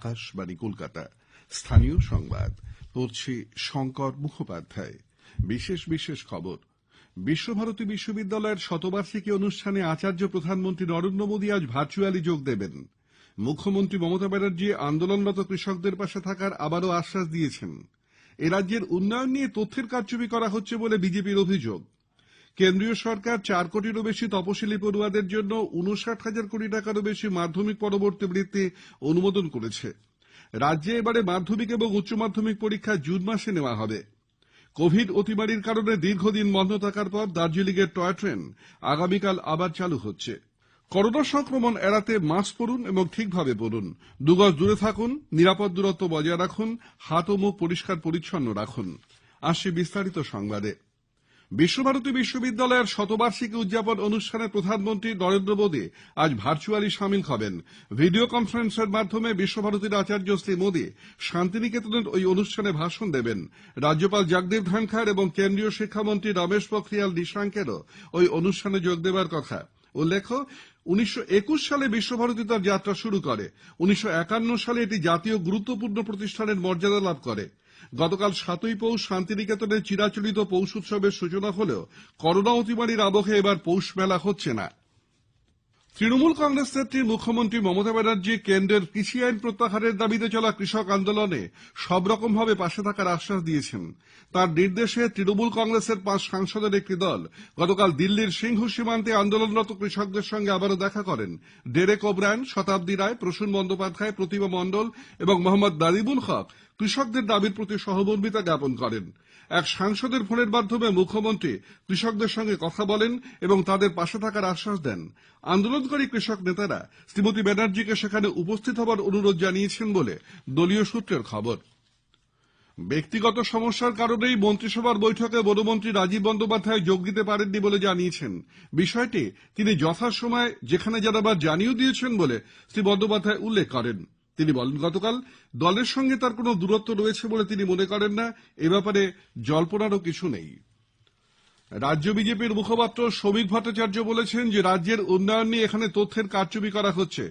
আকাশবাণী কলকাতা। স্থানীয় সংবাদ পড়ছি শঙ্কর মুখোপাধ্যায়। বিশেষ খবর। বিশ্বভারতী বিশ্ববিদ্যালয়ের শতবার্ষিকী অনুষ্ঠানে আচার্য প্রধানমন্ত্রী নরেন্দ্র মোদী আজ ভার্চুয়ালি যোগ দেবেন। মুখ্যমন্ত্রী মমতা ব্যানার্জি আন্দোলনরত কৃষকদের পাশে থাকার আবারও আশ্বাস দিয়েছেন। রাজ্যের উন্নয়ন নিয়ে তথ্যের কারচুপি করা হচ্ছে বলে বিজেপির অভিযোগ। কেন্দ্রীয় সরকার 4 কোটিরও বেশি তপশিলি পড়ুয়াদের জন্য 59,000 কোটি টাকারও বেশি মাধ্যমিক পরবর্তী বৃত্তি অনুমোদন করেছে। রাজ্যে এবারে মাধ্যমিক এবং উচ্চ মাধ্যমিক পরীক্ষা জুন মাসে নেওয়া হবে। কোভিড অতিমারির কারণে দীর্ঘদিন বন্ধ থাকার পর দার্জিলিংয়ের টয় ট্রেন আগামীকাল আবার চালু হচ্ছে। করোনা সংক্রমণ এড়াতে মাস্ক পরুন এবং ঠিকভাবে পরুন। 2 গজ দূরে থাকুন, নিরাপদ দূরত্ব বজায় রাখুন, হাত ও মুখ পরিষ্কার পরিচ্ছন্ন রাখুন। আসছে বিস্তারিত সংবাদে। বিশ্বভারতী বিশ্ববিদ্যালয়ের শতবার্ষিকী উদযাপন অনুষ্ঠানে প্রধানমন্ত্রী নরেন্দ্র মোদী আজ ভার্চুয়ালি সামিল হবেন। ভিডিও কনফারেন্সের মাধ্যমে বিশ্বভারতীর আচার্য শ্রী মোদী শান্তিনিকেতনের ওই অনুষ্ঠানে ভাষণ দেবেন। রাজ্যপাল জগদীপ ধনখড় এবং কেন্দ্রীয় শিক্ষামন্ত্রী রমেশ পোখরিয়াল নিশাঙ্কেরও ওই অনুষ্ঠানে যোগ দেওয়ার কথা। উল্লেখ্য, 1921 সালে বিশ্বভারতী তার যাত্রা শুরু করে। 1951 সালে এটি জাতীয় গুরুত্বপূর্ণ প্রতিষ্ঠানের মর্যাদা লাভ করে। গতকাল 7ই পৌষ শান্তিনিকেতনে চিরাচরিত পৌষ উৎসবের সূচনা হলেও করোনা অতিমারির আবহে এবার পৌষ মেলা হচ্ছে না। তৃণমূল কংগ্রেস নেত্রী মুখ্যমন্ত্রী মমতা ব্যানার্জি কেন্দ্রের কৃষি আইন প্রত্যাহারের দাবিতে চলা কৃষক আন্দোলনে সবরকমভাবে পাশে থাকার আশ্বাস দিয়েছেন। তার নির্দেশে তৃণমূল কংগ্রেসের 5 সাংসদের একটি দল গতকাল দিল্লির সিংহ সীমান্তে আন্দোলনরত কৃষকদের সঙ্গে আবারও দেখা করেন। ডেরেক ওব্রায়েন, শতাব্দী রায়, প্রসূন বন্দ্যোপাধ্যায়, প্রতিমা মণ্ডল এবং মোহাম্মদ নারিমুল হক কৃষকদের দাবির প্রতি সহমর্মিতা জ্ঞাপন করেন। এক সাংসদের ফোনের মাধ্যমে মুখ্যমন্ত্রী কৃষকদের সঙ্গে কথা বলেন এবং তাদের পাশে থাকার আশ্বাস দেন। আন্দোলনকারী কৃষক নেতারা শ্রীমতী ব্যানার্জিকে সেখানে উপস্থিত হবার অনুরোধ জানিয়েছেন বলে দলীয় সূত্রের খবর। ব্যক্তিগত সমস্যার কারণেই মন্ত্রিসভার বৈঠকে বনমন্ত্রী রাজীব বন্দ্যোপাধ্যায় যোগ দিতে পারেননি বলে জানিয়েছেন। বিষয়টি তিনি যথাসময়ে যেখানে জানাবার জানিয়েও দিয়েছেন বলে শ্রী বন্দ্যোপাধ্যায় উল্লেখ করেন। তিনি বলেন, গতকাল দলের সঙ্গে তার কোনো দূরত্ব রয়েছে বলে তিনি মনে করেন না। এ ব্যাপারে জল্পনারও কিছু নেই। রাজ্য বিজেপির মুখপাত্র শ্রমিক ভট্টাচার্য বলেছেন যে রাজ্যের উন্নয়ন নিয়ে এখানে তথ্যের কারচুপি করা হচ্ছে।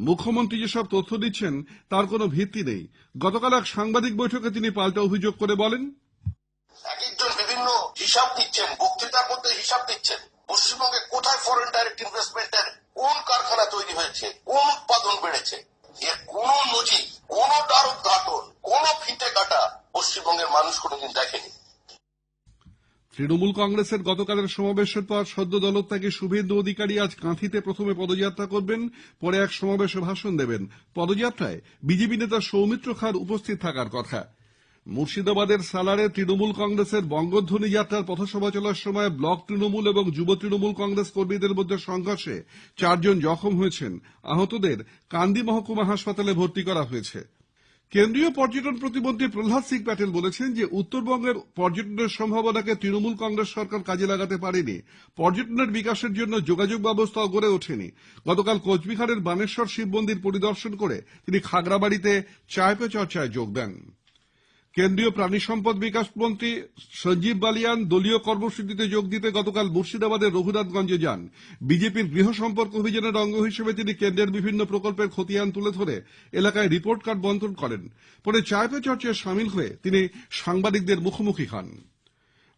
মুখ্যমন্ত্রী যেসব তথ্য দিচ্ছেন তার কোনো ভিত্তি নেই। গতকাল এক সাংবাদিক বৈঠকে তিনি পাল্টা অভিযোগ করে বলেন, একজন বিভিন্ন হিসাব দিচ্ছেন, বক্তৃতার মধ্যে হিসাব দিচ্ছেন পশ্চিমবঙ্গে কোথায় ফরেন ডাইরেক্ট ইনভেস্টমেন্টের কোন কারখানা তৈরি হয়েছে, কোন উৎপাদন বেড়েছে। এর কোন নজির, কোন দ্বার উদ্ঘাটন, কোন ফিতে কাটা পশ্চিমবঙ্গের মানুষ কোনোদিন দেখেনি। তৃণমূল কংগ্রেসের গতকালের সমাবেশের পর সদ্য দলত্যাগী শুভেন্দু অধিকারী আজ কাঁথিতে প্রথমে পদযাত্রা করবেন, পরে এক সমাবেশে ভাষণ দেবেন। পদযাত্রায় বিজেপি নেতা সৌমিত্র খাঁর উপস্থিত থাকার কথা। মুর্শিদাবাদের সালারে তৃণমূল কংগ্রেসের বঙ্গধ্বনি যাত্রার পথসভা চলার সময় ব্লক তৃণমূল এবং যুব তৃণমূল কংগ্রেস কর্মীদের মধ্যে সংঘর্ষে 4 জন জখম হয়েছেন। আহতদের কান্দি মহকুমা হাসপাতালে ভর্তি করা হয়েছে। কেন্দ্রীয় পর্যটন প্রতিমন্ত্রী প্রহ্লাদ সিং প্যাটেল বলেছেন যে উত্তরবঙ্গের পর্যটনের সম্ভাবনাকে তৃণমূল কংগ্রেস সরকার কাজে লাগাতে পারেনি। পর্যটনের বিকাশের জন্য যোগাযোগ ব্যবস্থাও গড়ে ওঠেনি। গতকাল কোচবিহারের বানেশ্বর শিব মন্দির পরিদর্শন করে তিনি খাগড়াবাড়িতে চায় পে চর্চায় যোগ দেন। কেন্দ্রীয় প্রাণী সম্পদ বিকাশ মন্ত্রী সঞ্জীব বালিয়ান দলীয় কর্মসূচিতে যোগ দিতে গতকাল মুর্শিদাবাদের রঘুনাথগঞ্জে যান। বিজেপির গৃহ সম্পর্ক অভিযানের অঙ্গ হিসেবে তিনি কেন্দ্রের বিভিন্ন প্রকল্পের খতিয়ান তুলে ধরে এলাকায় রিপোর্ট কার্ড বন্টন করেন। পরে চায় পে চর্চায় সামিল হয়ে তিনি সাংবাদিকদের মুখোমুখি হন।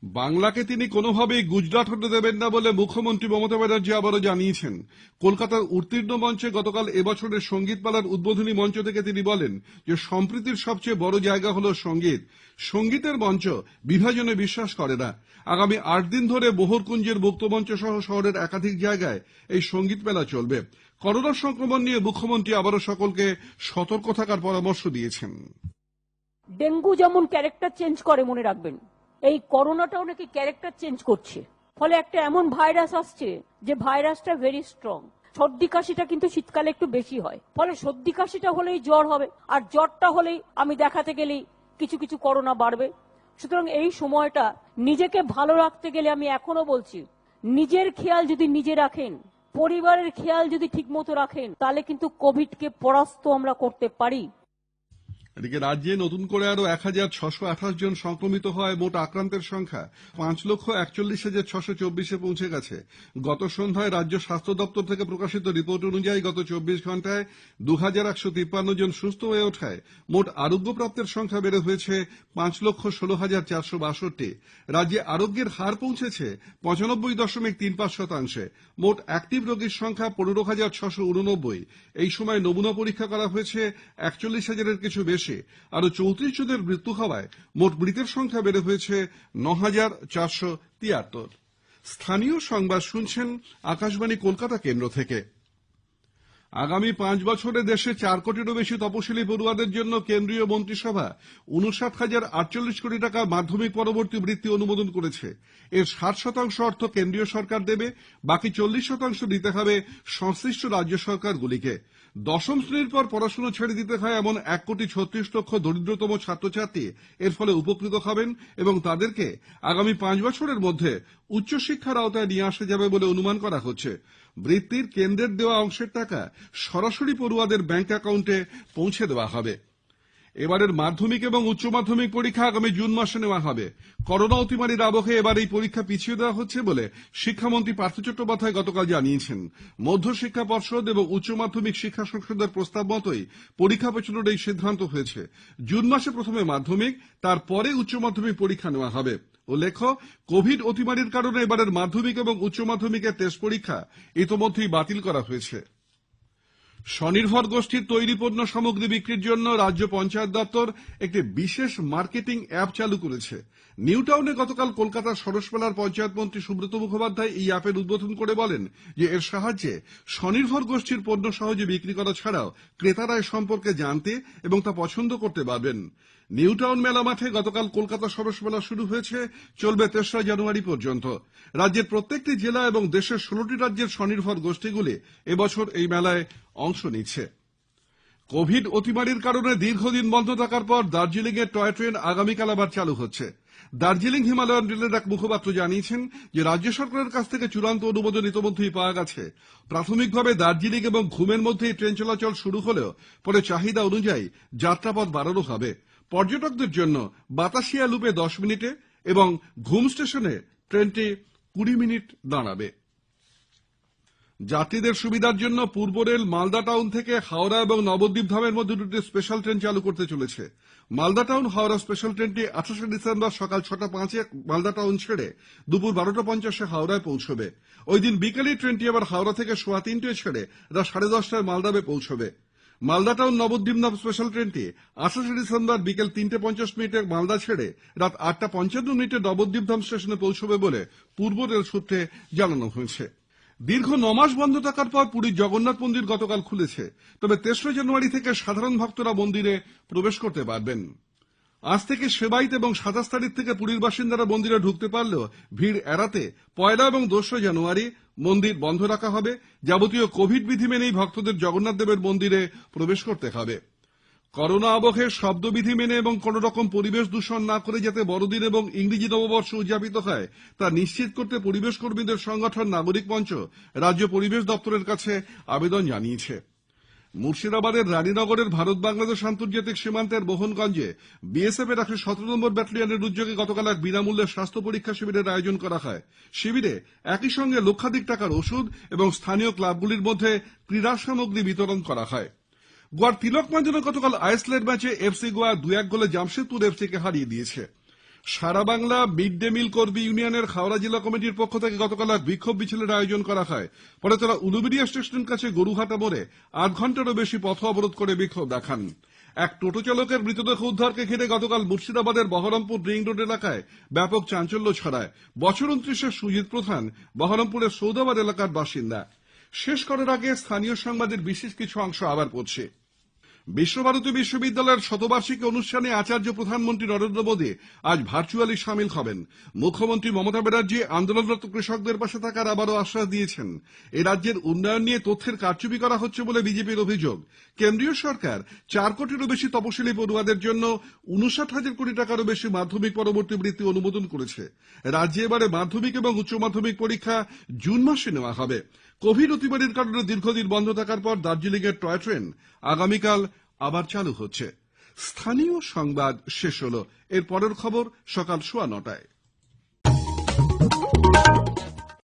বাংলাকে তিনি কোনোভাবেই গুজরাট হতে দেবেন না বলে মুখ্যমন্ত্রী মমতা ব্যানার্জি আবারও জানিয়েছেন। কলকাতার উত্তীর্ণ মঞ্চে গতকাল এবছরের সঙ্গীতপালার উদ্বোধনী মঞ্চ থেকে তিনি বলেন যে সম্প্রীতির সবচেয়ে বড় জায়গা হল সঙ্গীত। সঙ্গীতের মঞ্চ বিভাজনে বিশ্বাস করে না। আগামী 8 দিন ধরে মোহরকুঞ্জের মুক্তমঞ্চ সহ শহরের একাধিক জায়গায় এই সঙ্গীত মেলা চলবে। করোনা সংক্রমণ নিয়ে মুখ্যমন্ত্রী আবারও সকলকে সতর্ক থাকার পরামর্শ দিয়েছেন। ডেঙ্গু যেমন ক্যারেক্টার চেঞ্জ করে মনে রাখবেন, এই করোনাটাও নাকি ক্যারেক্টার চেঞ্জ করছে। ফলে একটা এমন ভাইরাস আসছে যে ভাইরাসটা ভেরি স্ট্রং। সর্দি কাশিটা কিন্তু শীতকালে একটু বেশি হয়। ফলে সর্দি কাশিটা হলেই জ্বর হবে, আর জ্বরটা হলেই আমি দেখাতে গেলেই কিছু কিছু করোনা বাড়বে। সুতরাং এই সময়টা নিজেকে ভালো রাখতে গেলে আমি এখনো বলছি, নিজের খেয়াল যদি নিজে রাখেন, পরিবারের খেয়াল যদি ঠিক মতো রাখেন, তাহলে কিন্তু কোভিডকে পরাস্ত আমরা করতে পারি। এদিকে রাজ্যে নতুন করে আরো ১,৬২৮ জন সংক্রমিত হয়। মোট আক্রান্তের সংখ্যা ৫,৪১,৬২৪ পৌঁছে গেছে। গত সন্ধ্যায় রাজ্য স্বাস্থ্য দপ্তর থেকে প্রকাশিত রিপোর্ট অনুযায়ী গত ২৪ ঘন্টায় ২,১৫৩ জন সুস্থ হয়ে ওঠায় মোট আরোগ্যপ্রাপ্তের সংখ্যা বেড়ে হয়েছে ৫,১৬,৪৬২। রাজ্যে আরোগ্যের হার পৌঁছেছে ৯৫.৩৫%। মোট অ্যাক্টিভ রোগীর সংখ্যা ১৫,৬৮৯। এই সময় নমুনা পরীক্ষা করা হয়েছে ৪১,০০০-এর কিছু বেশি। আরো ৩৪ জনের মৃত্যু হওয়ায় মোট মৃতের সংখ্যা বেড়ে হয়েছে ৯,৪৭৩। স্থানীয় সংবাদ শুনছেন আকাশবাণী কলকাতা কেন্দ্র থেকে। আগামী ৫ বছরে দেশে ৪ কোটিরও বেশি তপশিলি পড়ুয়াদের জন্য কেন্দ্রীয় মন্ত্রিসভা ৫৯,০৪৮ কোটি টাকা মাধ্যমিক পরবর্তী বৃত্তি অনুমোদন করেছে। এর ৬০% অর্থ কেন্দ্রীয় সরকার দেবে, বাকি ৪০% দিতে হবে সংশ্লিষ্ট রাজ্য সরকারগুলিকে। দশম শ্রেণীর পর পড়াশোনা ছেড়ে দিতে হয় এমন ১,৩৬,০০,০০০ দরিদ্রতম ছাত্রছাত্রী এর ফলে উপকৃত হবেন এবং তাদেরকে আগামী ৫ বছরের মধ্যে উচ্চশিক্ষার আওতায় নিয়ে আসা যাবে বলে অনুমান করা হচ্ছে। বৃত্তির কেন্দ্রের দেওয়া অংশের টাকা সরাসরি পড়ুয়াদের ব্যাংক অ্যাকাউন্টে পৌঁছে দেওয়া হবে। এবারের মাধ্যমিক এবং উচ্চ মাধ্যমিক পরীক্ষা আগামী জুন মাসে নেওয়া হবে। করোনা অতিমারির আবহে এবার এই পরীক্ষা পিছিয়ে দেওয়া হচ্ছে বলে শিক্ষামন্ত্রী পার্থ চট্টোপাধ্যায় গতকাল জানিয়েছেন। মধ্যশিক্ষা পর্ষদ এবং উচ্চ মাধ্যমিক শিক্ষা সংসদের প্রস্তাব মতোই পরীক্ষা পেছানোর এই সিদ্ধান্ত হয়েছে। জুন মাসে প্রথমে মাধ্যমিক, তারপরে উচ্চ মাধ্যমিক পরীক্ষা নেওয়া হবে। উল্লেখ্য, কোভিড অতিমারির কারণে এবারের মাধ্যমিক এবং উচ্চ মাধ্যমিকের টেস্ট পরীক্ষা ইতোমধ্যেই বাতিল করা হয়েছে। স্বনির্ভর গোষ্ঠীর তৈরি পণ্য সামগ্রী বিক্রির জন্য রাজ্য পঞ্চায়েত দপ্তর একটি বিশেষ মার্কেটিং অ্যাপ চালু করেছে। নিউ টাউনে গতকাল কলকাতার সরসমেলার পঞ্চায়েত মন্ত্রী সুব্রত মুখোপাধ্যায় এই অ্যাপের উদ্বোধন করে বলেন যে এর সাহায্যে স্বনির্ভর গোষ্ঠীর পণ্য সহজে বিক্রি করা ছাড়াও ক্রেতারা এ সম্পর্কে জানতে এবং তা পছন্দ করতে পারবেন। নিউ টাউন মেলা মাঠে গতকাল কলকাতা সরস মেলা শুরু হয়েছে, চলবে ৩রা জানুয়ারি পর্যন্ত। রাজ্যের প্রত্যেকটি জেলা এবং দেশের ১৬টি রাজ্যের স্বনির্ভর গোষ্ঠীগুলি এবছর এই মেলায় অংশ নিচ্ছে। কোভিড অতিমারির কারণে দীর্ঘদিন বন্ধ থাকার পর দার্জিলিং এর টয় ট্রেন আগামীকাল আবার চালু হচ্ছে। দার্জিলিং হিমালয়ান রেলের এক মুখপাত্র জানিয়েছেন যে রাজ্য সরকারের কাছ থেকে চূড়ান্ত অনুমোদন ইতোমধ্যেই পাওয়া গেছে। প্রাথমিকভাবে দার্জিলিং এবং ঘুমের মধ্যে ট্রেন চলাচল শুরু হলেও পরে চাহিদা অনুযায়ী যাত্রাপথ বাড়ানো হবে। পর্যটকদের জন্য বাতাসিয়া লুপে ১০ মিনিটে এবং ঘুম স্টেশনে ট্রেনটি ২০ মিনিট দাঁড়াবে। যাত্রীদের সুবিধার জন্য পূর্ব রেল মালদা টাউন থেকে হাওড়া এবং নবদ্বীপ ধামের মধ্যে দুটি স্পেশাল ট্রেন চালু করতে চলেছে। মালদা টাউন হাওড়া স্পেশাল ট্রেনটি ২৮শে ডিসেম্বর সকাল ৬টা ৫ মালদা টাউন ছেড়ে দুপুর ১২টা ৫০ হাওড়ায় পৌঁছবে। ওই দিন বিকেলে ট্রেনটি আবার হাওড়া থেকে সোয়া ৩টে ছেড়ে রাত ১০:৩০ মালদাবে পৌঁছবে। মালদা টাউন নবদ্বীপ ধাম স্পেশাল ট্রেনটি ২৮শে ডিসেম্বর বিকেল ৩টে ৫০ মালদা ছেড়ে রাত ৮টা ৫৫ নবদ্বীপ ধাম স্টেশনে পৌঁছবে বলে পূর্ব রেল সূত্রে জানানো হয়েছে। দীর্ঘ ৯ মাস বন্ধ থাকার পর পুরীর জগন্নাথ মন্দির গতকাল খুলেছে। তবে ৩রা জানুয়ারি থেকে সাধারণ ভক্তরা মন্দিরে প্রবেশ করতে পারবেন। আজ থেকে সেবাইত এবং ২৭ তারিখ থেকে পুরীর বাসিন্দারা মন্দিরে ঢুকতে পারলেও ভিড় এড়াতে ১লা এবং ২রা জানুয়ারি মন্দির বন্ধ রাখা হবে। যাবতীয় কোভিড বিধি মেনেই ভক্তদের জগন্নাথ দেবের মন্দিরে প্রবেশ করতে হবে। করোনা আবহে শব্দবিধি মেনে এবং কোন রকম পরিবেশ দূষণ না করে যাতে বড়দিন এবং ইংরেজি নববর্ষ উদযাপিত হয় তা নিশ্চিত করতে পরিবেশ কর্মীদের সংগঠন নাগরিক মঞ্চ রাজ্য পরিবেশ দপ্তরের কাছে আবেদন জানিয়েছে। মুর্শিদাবাদের রানীনগরের ভারত বাংলাদেশ আন্তর্জাতিক সীমান্তের মোহনগঞ্জে বিএসএফ এর ১১৭ নম্বর ব্যাটালিয়নের উদ্যোগে গতকাল এক বিনামূল্যে স্বাস্থ্য পরীক্ষা শিবিরের আয়োজন করা হয়। শিবিরে একই সঙ্গে লক্ষাধিক টাকার ওষুধ এবং স্থানীয় ক্লাবগুলির মধ্যে ক্রীড়া সামগ্রী বিতরণ করা হয়। গোয়ার তিলক ময়দানে গতকাল আইসল্যান্ড ম্যাচে এফসি গোয়া ২-১ গোলে জামশেদপুর এফসিকে হারিয়ে দিয়েছে। সারা বাংলা মিড ডে মিল কর্মী ইউনিয়নের হাওড়া জেলা কমিটির পক্ষ থেকে গতকাল এক বিক্ষোভ মিছিলের আয়োজন করা হয়। পরে তারা উলুবেড়িয়া স্টেশনের কাছে গরুহাটা মোড়ে ৮ ঘন্টারও বেশি পথ অবরোধ করে বিক্ষোভ দেখান। এক টোটো চালকের মৃতদেহ উদ্ধারকে ঘিরে গতকাল মুর্শিদাবাদের বহরমপুর রিং রোড এলাকায় ব্যাপক চাঞ্চল্য ছড়ায়। বছর ২৯-এর সুজিত প্রধান বহরমপুরের সৌদাবাদ এলাকার বাসিন্দা। শেষ করার আগে স্থানীয় সংবাদের বিশেষ কিছু অংশ আবার পড়ছে। বিশ্বভারতী বিশ্ববিদ্যালয়ের শতবার্ষিকী অনুষ্ঠানে আচার্য প্রধানমন্ত্রী নরেন্দ্র মোদী আজ ভার্চুয়ালি সামিল হবেন। মুখ্যমন্ত্রী মমতা ব্যানার্জি আন্দোলনরত কৃষকদের পাশে থাকার আবারও আশ্বাস দিয়েছেন। এ রাজ্যের উন্নয়ন নিয়ে তথ্যের কারচুপি করা হচ্ছে বলে বিজেপির অভিযোগ। কেন্দ্রীয় সরকার ৪ কোটিরও বেশি তপশিলি পড়ুয়াদের জন্য ৫৯,০০০ কোটি টাকারও বেশি মাধ্যমিক পরবর্তী বৃত্তি অনুমোদন করেছে। রাজ্যে এবারে মাধ্যমিক এবং উচ্চ মাধ্যমিক পরীক্ষা জুন মাসে নেওয়া হবে। কোভিড অতিমারির কারণে দীর্ঘদিন বন্ধ থাকার পর দার্জিলিং এর টয় ট্রেন আগামীকাল আবার চালু হচ্ছে। স্থানীয় সংবাদ শেষ হলো। এর পরের খবর সকাল 9:15টায়।